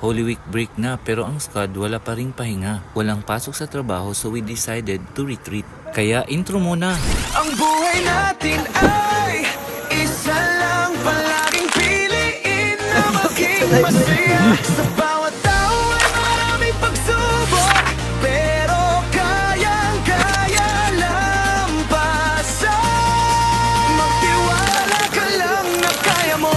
Holy Week break na pero ang squad wala pa ring pahinga. Walang pasok sa trabaho so we decided to retreat. Kaya intro muna! Ang buhay natin ay isa lang, palaging piliin na maging masaya. Sa bawat tao ay maraming pagsubok, pero kayang-kaya lampasan. Magtiwala ka lang na kaya mo.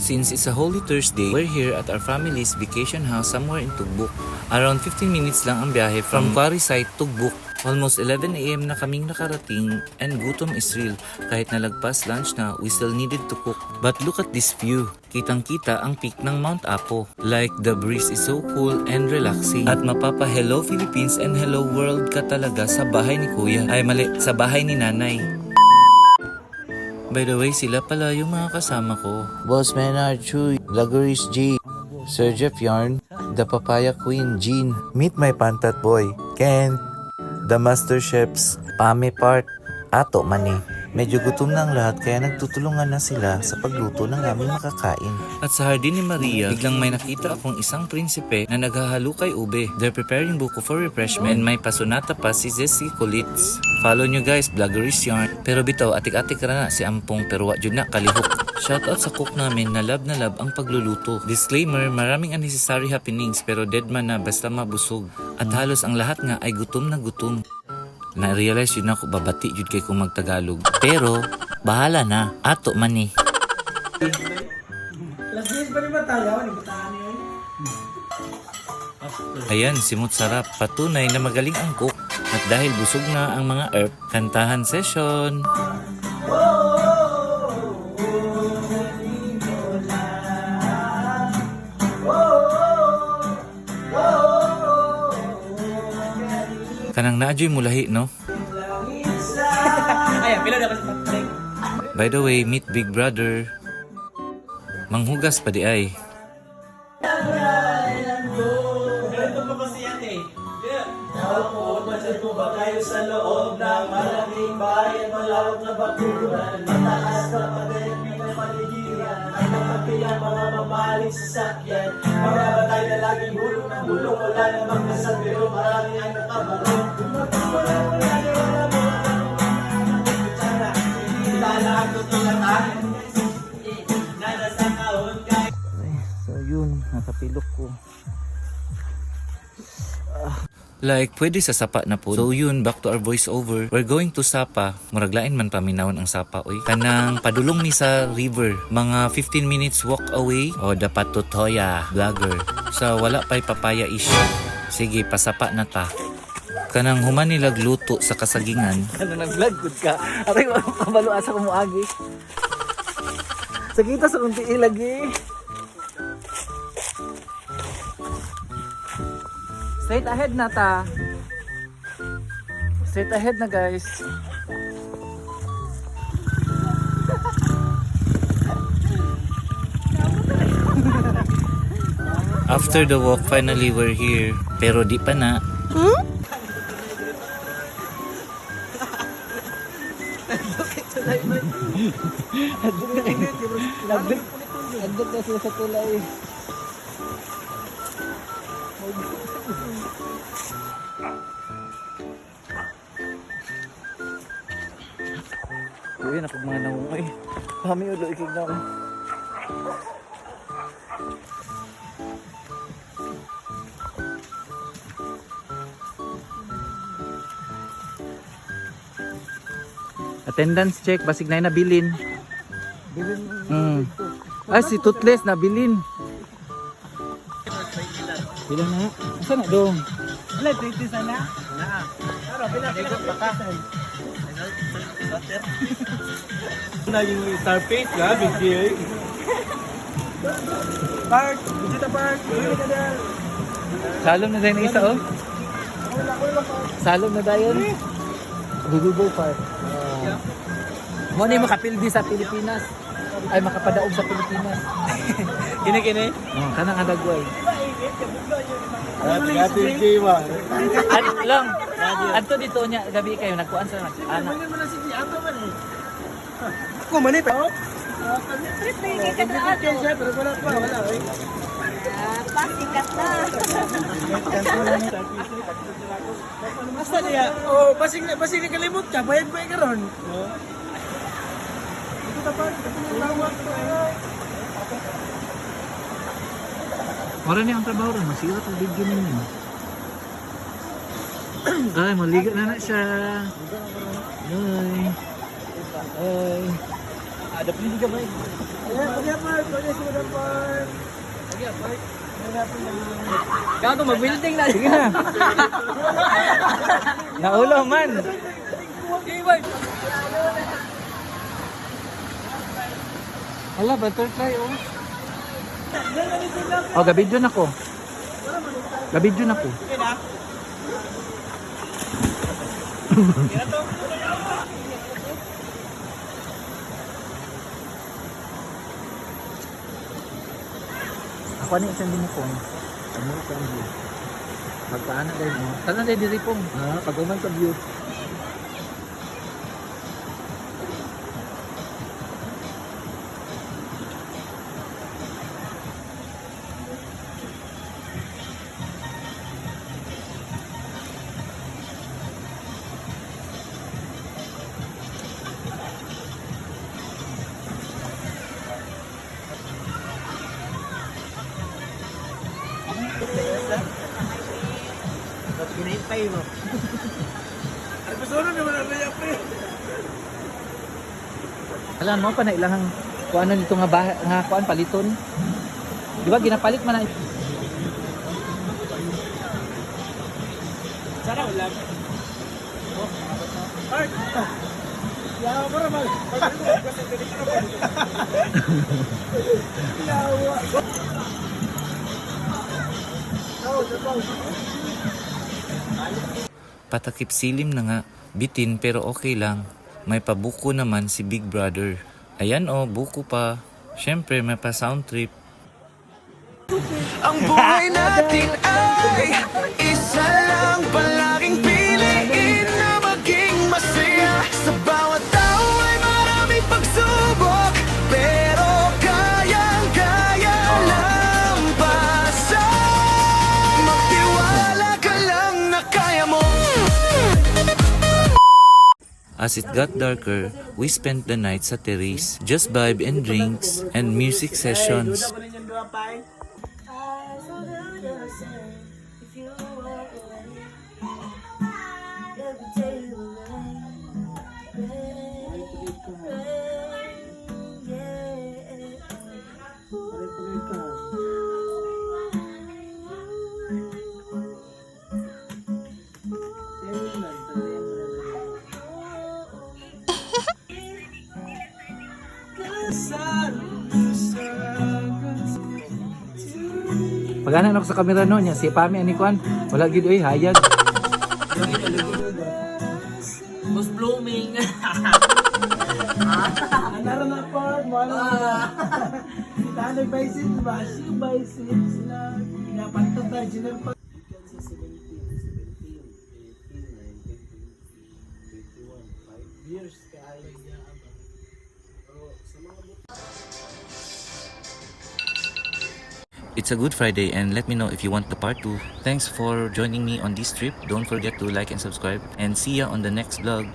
Since it's a Holy Thursday, we're here at our family's vacation house somewhere in Tugbuk. Around 15 minutes lang ang biyahe from Quarry Site, Tugbuk. Almost 11 AM na kaming nakarating and gutom is real. Kahit nalagpas lunch na, we still needed to cook. But look at this view. Kitang-kita ang peak ng Mount Apo. Like the breeze is so cool and relaxing. At mapapa hello Philippines and hello world ka talaga sa bahay ni Kuya. Ay mali, sa bahay ni Nanay. By the way, sila pala yung mga kasama ko. Boss Menard Chuy, Lagoris G, Sir Jeff Yarn, The Papaya Queen Jean. Meet my pantat boy, Ken, The Master Chefs, Pame Part, Ato Mani. Medyo gutom na ang lahat kaya nagtutulungan na sila sa pagluto ng aming makakain. At sa hardin ni Maria, biglang may nakita akong isang prinsipe na naghahalo kay ube. They're preparing buko for refreshment and may pasunata pa si Zessie Kulitz. Follow nyo guys, Vloggeries Yarn. Pero bitaw, atik-atik ra na si Ampong pero wa jud na kalihok. Shoutout sa cook namin na love ang pagluluto. Disclaimer, maraming unnecessary happenings pero dead man na basta mabusog. At halos ang lahat nga ay gutom na gutom. Na-realize yun ako, babati yun kay kung magtagalog. Pero, bahala na. Ato man eh. Ayan, simut sarap. Patunay na magaling ang cook. At dahil busog na ang mga herb, kantahan session. Kanang naadyoy mulahi, no? By the way, meet Big Brother. Manghugas pa di ay. Sa loob ng malaking bayan, malawak na bakuran, mataas na pagayag ng paligiran, ay nakapilang mga mamahaling sasakyan, mga batay na laging hulong ng bulong, wala namang kasal pero marami ang nakabalong. So yun, nakapilok ko. Like, pwede sa Sapa na po. So yun, back to our voiceover. We're going to Sapa. Muraglain man paminawon ang Sapa, oy. Kanang padulong ni sa river. Mga 15 minutes walk away. O, dapat tutoya, vlogger. So, wala pa'y papaya issue. Sige, pasapa na ta. Kanang human nilag luto sa kasagingan. Ano nag-vlog good ka? Aray, kabalo asa ko mo agi. Sakita sa kunti ilagi. Straight ahead na ta. Straight ahead na guys. After the walk, finally we're here. Pero di pa na. Nagdok na sila sa tulay. Uy, napag mga namumay. Kami ulo ikig na ako. Attendance check, basig na nabilin. Bilin? Ah, si Toothless nabilin. Bilang na? Asa na dong? Wala, 20 sana? Na. Pero, bilang baka. Na yung star face nga, big deal. Park, Vegeta Park, uwi ka na. Salom na dahil isa oh. Salom na dahil. Bibibo Park. Mo ni makapildi sa Pilipinas. Ay makapadaog sa Pilipinas. Kini-kini. Oh, kanang adagway. At lang. Adto dito niya gabi kayo nagkuan sa anak. Ako man eh. Pasikat na. Basta niya. Oh, basing kalimot ka. Bayad ba karon? Ito tapos. Mara ni ang trabaho ron, masira ang video ninyo. Ay, maliga na siya. Ay. Ay. Ada pili ka ba? Kaya pa, kaya pa. Gago mag-building na. Sige na. Naulo man. Hala, butterfly oh. Oh, gabidyo na ko. Gabidyo na ko. Ako ni isang dinukong. Ano ko ang view? Magpaana dahil mo. Tanan dahil diri pong. Ha? Pag-uman ka view. Ginahintay mo. Ay, pasuro naman ang raya pa eh. Alam mo pa na ilang kuan nito nga nga kuan paliton. Di ba ginapalit man na Sana wala. Art! Yawa mo naman. Yawa. Patakip silim na nga, bitin pero okay lang. May pabuko naman si Big Brother. Ayan oh, buko pa. Syempre may pa sound trip. Ang buhay natin ay isa lang palaging piliin na maging masaya. Sa bawat tao ay maraming pagsubok, pero kayang-kaya lampasan. Magtiwala ka lang na kaya mo. As it got darker, we spent the night sa terrace. Just vibe and drinks and music sessions. Duda pa rin yung duwa pa eh. pag-anan ako sa kamera no niya si Pami ani kuan. Wala gid oy hayag. Was blooming. Anara na po, mga Tanay Baisit, Basi Baisit, sila pinapantas tayo, General Pag... years kaya niya It's a good Friday and let me know if you want the part 2. Thanks for joining me on this trip. Don't forget to like and subscribe and see ya on the next vlog.